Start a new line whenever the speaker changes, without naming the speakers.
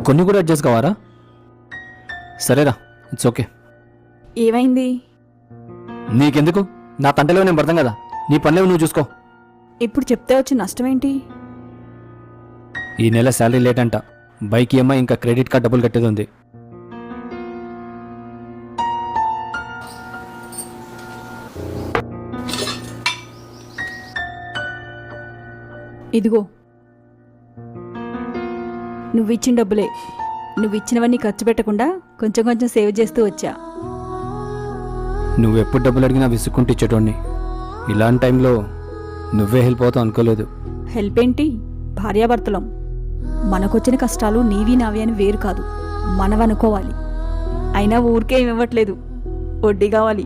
కొన్ని కూడా అడ్జస్ట్ కావారా? సరేరా, ఇట్స్ ఓకే.
ఏమైంది?
నీకెందుకు? నా తంటలో నేను పడతాం కదా. నీ పనులేవి నువ్వు చూసుకో.
ఇప్పుడు చెప్తే వచ్చి నష్టమేంటి?
ఈ నెల శాలరీ లేట్ అంట. బైక్ ఈఎంఐ ఇంకా క్రెడిట్ కార్డ్ డబ్బులు కట్టేది ఉంది.
ఇదిగో, నువ్విచ్చిన డబ్బులే. నువ్విచ్చినవన్నీ ఖర్చు పెట్టకుండా కొంచెం కొంచెం సేవ్ చేస్తూ వచ్చా.
నువ్వు ఎప్పుడు డబ్బులు అడిగినా విసుక్కుంటూ ఇచ్చేటోడిని. ఇలాంటి టైంలో నువ్వే హెల్ప్ అవుతావు అనుకోలేదు.
హెల్ప్ ఏంటి? భార్యాభర్తలం. మనకొచ్చిన కష్టాలు నీవి నావి అని వేరు కాదు, మనవనుకోవాలి. అయినా ఊరికే ఏమి ఇవ్వట్లేదు, వడ్డీ కావాలి.